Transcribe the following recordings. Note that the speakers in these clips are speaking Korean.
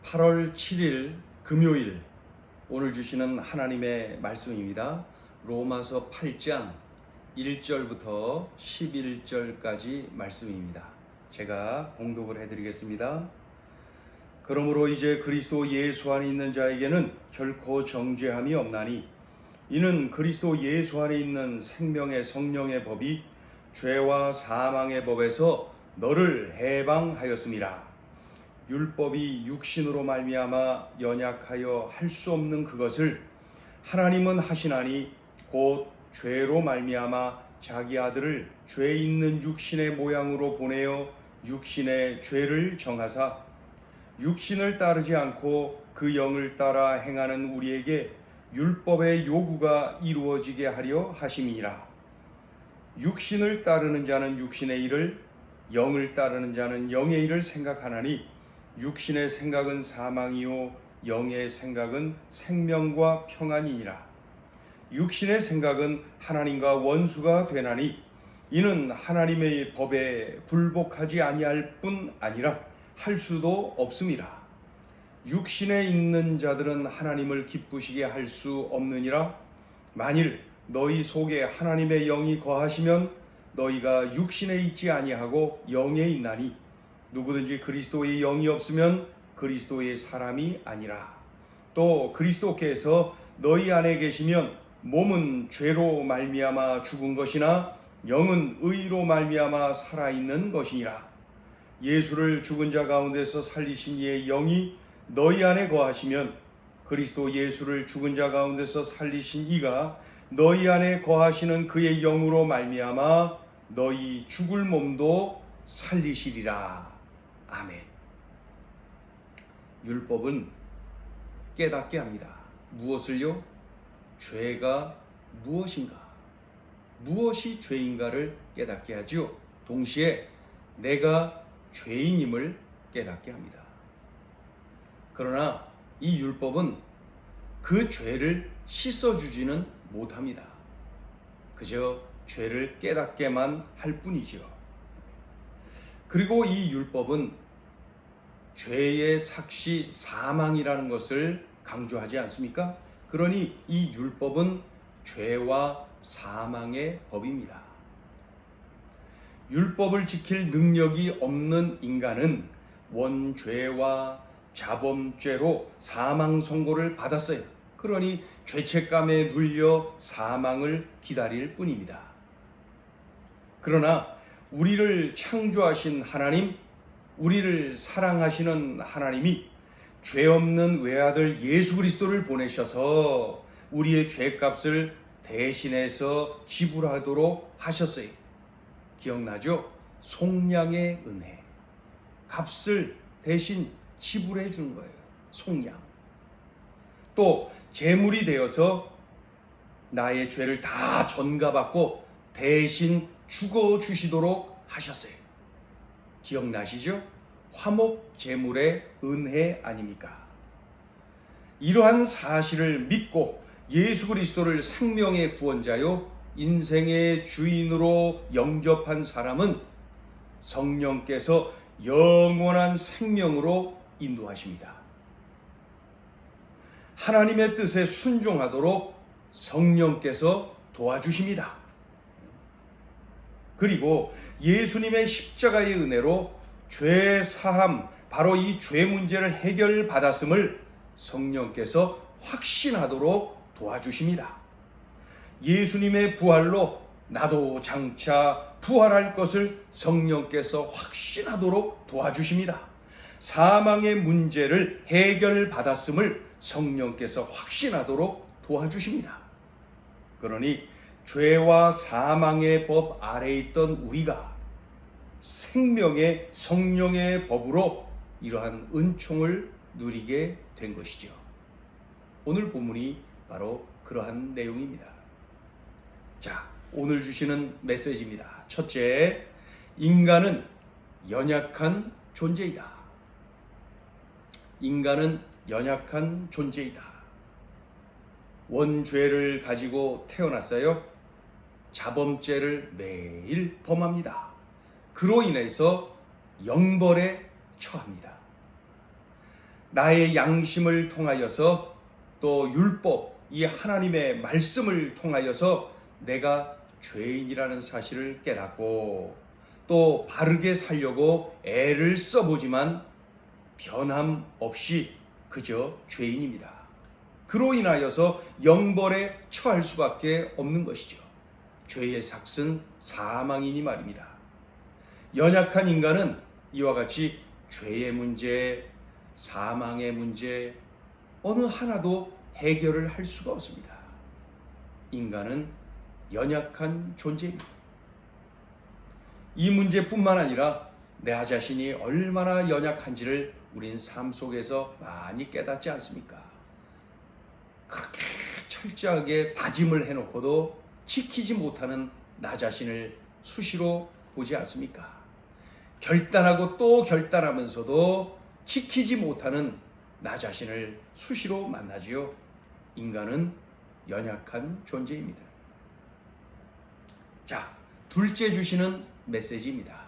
8월 7일 금요일 오늘 주시는 하나님의 말씀입니다. 로마서 8장 1절부터 11절까지 말씀입니다. 제가 봉독을 해드리겠습니다. 그러므로 이제 그리스도 예수 안에 있는 자에게는 결코 정죄함이 없나니 이는 그리스도 예수 안에 있는 생명의 성령의 법이 죄와 사망의 법에서 너를 해방하였음이라. 율법이 육신으로 말미암아 연약하여 할 수 없는 그것을 하나님은 하시나니 곧 죄로 말미암아 자기 아들을 죄 있는 육신의 모양으로 보내어 육신의 죄를 정하사 육신을 따르지 않고 그 영을 따라 행하는 우리에게 율법의 요구가 이루어지게 하려 하심이라. 육신을 따르는 자는 육신의 일을, 영을 따르는 자는 영의 일을 생각하나니 육신의 생각은 사망이요 영의 생각은 생명과 평안이니라. 육신의 생각은 하나님과 원수가 되나니 이는 하나님의 법에 굴복하지 아니할 뿐 아니라 할 수도 없음이라. 육신에 있는 자들은 하나님을 기쁘시게 할 수 없느니라. 만일 너희 속에 하나님의 영이 거하시면 너희가 육신에 있지 아니하고 영에 있나니 누구든지 그리스도의 영이 없으면 그리스도의 사람이 아니라. 또 그리스도께서 너희 안에 계시면 몸은 죄로 말미암아 죽은 것이나 영은 의로 말미암아 살아있는 것이니라. 예수를 죽은 자 가운데서 살리신 이의 영이 너희 안에 거하시면 그리스도 예수를 죽은 자 가운데서 살리신 이가 너희 안에 거하시는 그의 영으로 말미암아 너희 죽을 몸도 살리시리라. 아멘. 율법은 깨닫게 합니다. 무엇을요? 죄가 무엇인가? 무엇이 죄인가를 깨닫게 하죠. 동시에 내가 죄인임을 깨닫게 합니다. 그러나 이 율법은 그 죄를 씻어주지는 못합니다. 그저 죄를 깨닫게만 할 뿐이죠. 그리고 이 율법은 죄의 삭시 사망이라는 것을 강조하지 않습니까? 그러니 이 율법은 죄와 사망의 법입니다. 율법을 지킬 능력이 없는 인간은 원죄와 자범죄로 사망 선고를 받았어요. 그러니 죄책감에 눌려 사망을 기다릴 뿐입니다. 그러나 우리를 창조하신 하나님, 우리를 사랑하시는 하나님이 죄 없는 외아들 예수 그리스도를 보내셔서 우리의 죄값을 대신해서 지불하도록 하셨어요. 기억나죠? 속량의 은혜. 값을 대신 지불해 준 거예요. 속량. 또 제물이 되어서 나의 죄를 다 전가받고 대신 죽어 주시도록 하셨어요. 기억나시죠? 화목 제물의 은혜 아닙니까? 이러한 사실을 믿고 예수 그리스도를 생명의 구원자요 인생의 주인으로 영접한 사람은 성령께서 영원한 생명으로 인도하십니다. 하나님의 뜻에 순종하도록 성령께서 도와주십니다. 그리고 예수님의 십자가의 은혜로 죄 사함, 바로 이 죄 문제를 해결받았음을 성령께서 확신하도록 도와주십니다. 예수님의 부활로 나도 장차 부활할 것을 성령께서 확신하도록 도와주십니다. 사망의 문제를 해결받았음을 성령께서 확신하도록 도와주십니다. 그러니 죄와 사망의 법 아래에 있던 우리가 생명의 성령의 법으로 이러한 은총을 누리게 된 것이죠. 오늘 본문이 바로 그러한 내용입니다. 자, 오늘 주시는 메시지입니다. 첫째, 인간은 연약한 존재이다. 인간은 연약한 존재이다. 원죄를 가지고 태어났어요. 자범죄를 매일 범합니다. 그로 인해서 영벌에 처합니다. 나의 양심을 통하여서 또 율법, 이 하나님의 말씀을 통하여서 내가 죄인이라는 사실을 깨닫고 또 바르게 살려고 애를 써보지만 변함없이 그저 죄인입니다. 그로 인하여서 영벌에 처할 수밖에 없는 것이죠. 죄의 삭은 사망이니 말입니다. 연약한 인간은 이와 같이 죄의 문제, 사망의 문제 어느 하나도 해결을 할 수가 없습니다. 인간은 연약한 존재입니다. 이 문제뿐만 아니라 내 자신이 얼마나 연약한지를 우린 삶 속에서 많이 깨닫지 않습니까? 그렇게 철저하게 다짐을 해놓고도 지키지 못하는 나 자신을 수시로 보지 않습니까? 결단하고 또 결단하면서도 지키지 못하는 나 자신을 수시로 만나지요. 인간은 연약한 존재입니다. 자, 둘째 주시는 메시지입니다.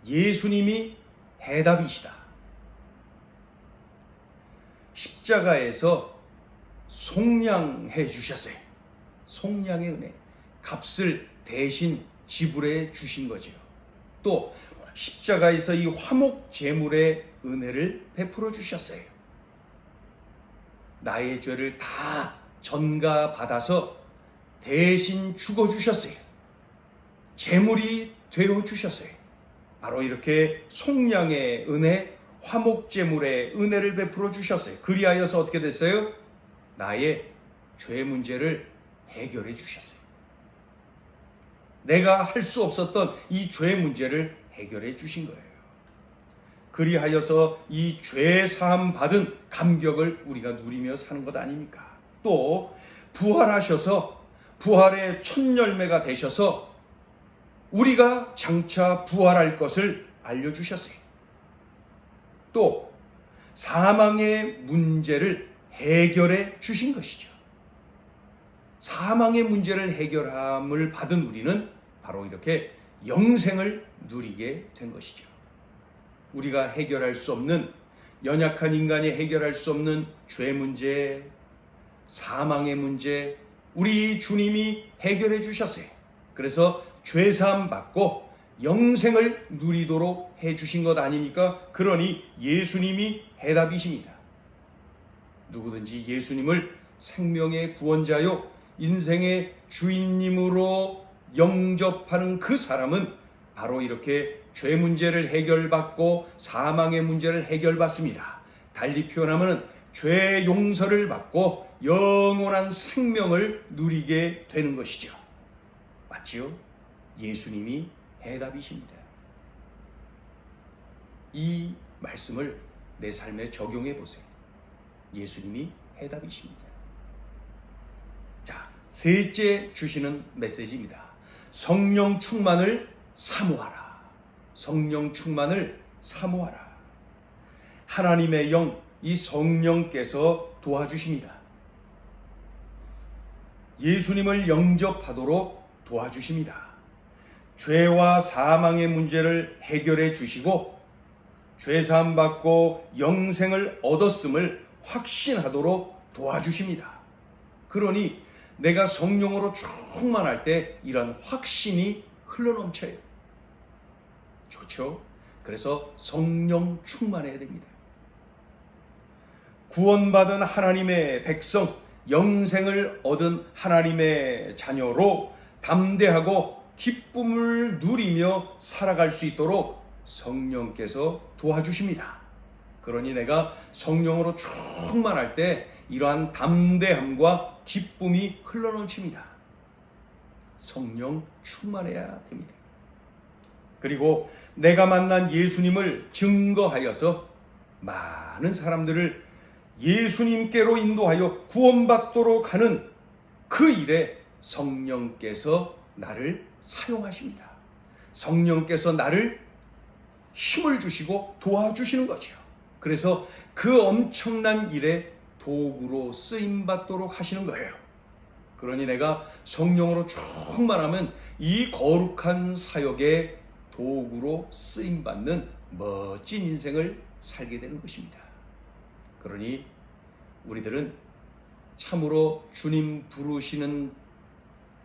예수님이 해답이시다. 십자가에서 속량해 주셨어요. 속량의 은혜, 값을 대신 지불해 주신 거죠. 또 십자가에서 이 화목 제물의 은혜를 베풀어 주셨어요. 나의 죄를 다 전가받아서 대신 죽어 주셨어요. 제물이 되어 주셨어요. 바로 이렇게 속량의 은혜, 화목 제물의 은혜를 베풀어 주셨어요. 그리하여서 어떻게 됐어요? 나의 죄 문제를 해결해 주셨어요. 내가 할 수 없었던 이 죄 문제를 해결해 주신 거예요. 그리하여서 이 죄 사함 받은 감격을 우리가 누리며 사는 것 아닙니까? 또 부활하셔서 부활의 첫 열매가 되셔서 우리가 장차 부활할 것을 알려주셨어요. 또 사망의 문제를 해결해 주신 것이죠. 사망의 문제를 해결함을 받은 우리는 바로 이렇게 영생을 누리게 된 것이죠. 우리가 해결할 수 없는, 연약한 인간이 해결할 수 없는 죄 문제, 사망의 문제, 우리 주님이 해결해 주셨어요. 그래서 죄사함 받고 영생을 누리도록 해 주신 것 아닙니까? 그러니 예수님이 해답이십니다. 누구든지 예수님을 생명의 구원자요 인생의 주인님으로 영접하는 그 사람은 바로 이렇게 죄 문제를 해결받고 사망의 문제를 해결받습니다. 달리 표현하면 죄 용서를 받고 영원한 생명을 누리게 되는 것이죠. 맞지요? 예수님이 해답이십니다. 이 말씀을 내 삶에 적용해 보세요. 예수님이 해답이십니다. 자, 셋째 주시는 메시지입니다. 성령 충만을 사모하라. 성령 충만을 사모하라. 하나님의 영, 이 성령께서 도와주십니다. 예수님을 영접하도록 도와주십니다. 죄와 사망의 문제를 해결해 주시고 죄사함 받고 영생을 얻었음을 확신하도록 도와주십니다. 그러니 내가 성령으로 충만할 때 이런 확신이 흘러넘쳐요. 좋죠? 그래서 성령 충만해야 됩니다. 구원받은 하나님의 백성, 영생을 얻은 하나님의 자녀로 담대하고 기쁨을 누리며 살아갈 수 있도록 성령께서 도와주십니다. 그러니 내가 성령으로 충만할 때 이러한 담대함과 기쁨이 흘러넘칩니다. 성령 충만해야 됩니다. 그리고 내가 만난 예수님을 증거하여서 많은 사람들을 예수님께로 인도하여 구원받도록 하는 그 일에 성령께서 나를 사용하십니다. 성령께서 나를 힘을 주시고 도와주시는 거죠. 그래서 그 엄청난 일에 도구로 쓰임받도록 하시는 거예요. 그러니 내가 성령으로 충만하면 이 거룩한 사역의 도구로 쓰임받는 멋진 인생을 살게 되는 것입니다. 그러니 우리들은 참으로 주님 부르시는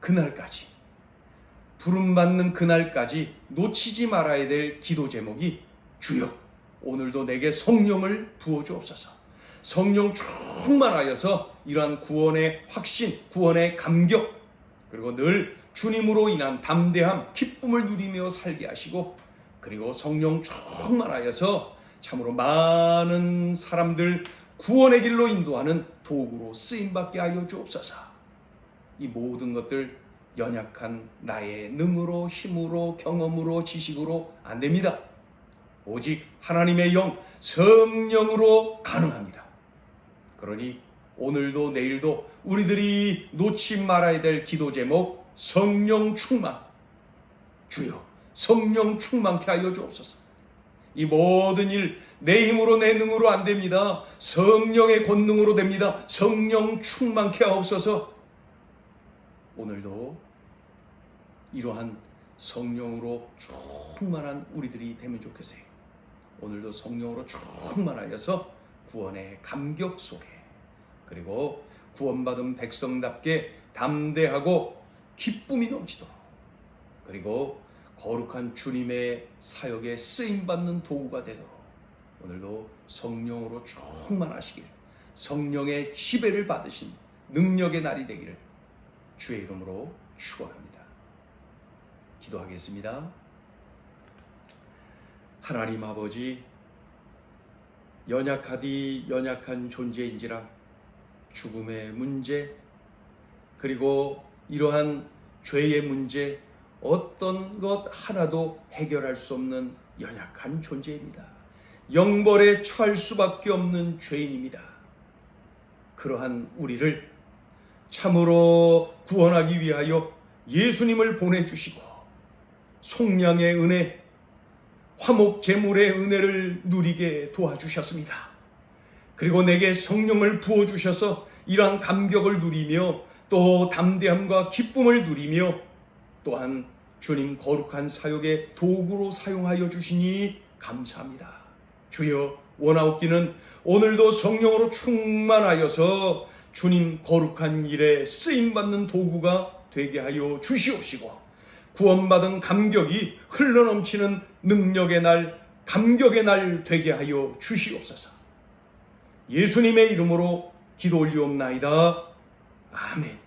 그날까지, 부름받는 그날까지 놓치지 말아야 될 기도 제목이 주여 오늘도 내게 성령을 부어주옵소서. 성령 충만하여서 이러한 구원의 확신, 구원의 감격, 그리고 늘 주님으로 인한 담대함, 기쁨을 누리며 살게 하시고, 그리고 성령 충만하여서 참으로 많은 사람들 구원의 길로 인도하는 도구로 쓰임받게 하여 주옵소서. 이 모든 것들 연약한 나의 능으로, 힘으로, 경험으로, 지식으로 안 됩니다. 오직 하나님의 영, 성령으로 가능합니다. 그러니 오늘도 내일도 우리들이 놓지 말아야 될 기도 제목, 성령 충만. 주여 성령 충만케 하여 주옵소서. 이 모든 일 내 힘으로 내 능으로 안 됩니다. 성령의 권능으로 됩니다. 성령 충만케 하옵소서. 오늘도 이러한 성령으로 충만한 우리들이 되면 좋겠어요. 오늘도 성령으로 충만하여서 구원의 감격 속에, 그리고 구원받은 백성답게 담대하고 기쁨이 넘치도록, 그리고 거룩한 주님의 사역에 쓰임받는 도구가 되도록 오늘도 성령으로 충만하시길, 성령의 지배를 받으신 능력의 날이 되기를 주의 이름으로 축원합니다. 기도하겠습니다. 하나님 아버지, 연약하디 연약한 존재인지라 죽음의 문제, 그리고 이러한 죄의 문제, 어떤 것 하나도 해결할 수 없는 연약한 존재입니다. 영벌에 처할 수밖에 없는 죄인입니다. 그러한 우리를 참으로 구원하기 위하여 예수님을 보내주시고 속량의 은혜, 화목 제물의 은혜를 누리게 도와주셨습니다. 그리고 내게 성령을 부어주셔서 이러한 감격을 누리며 또 담대함과 기쁨을 누리며 또한 주님 거룩한 사역의 도구로 사용하여 주시니 감사합니다. 주여 원하옵기는 오늘도 성령으로 충만하여서 주님 거룩한 일에 쓰임받는 도구가 되게 하여 주시옵시고, 구원받은 감격이 흘러넘치는 능력의 날, 감격의 날 되게 하여 주시옵소서. 예수님의 이름으로 기도 올리옵나이다. 아멘.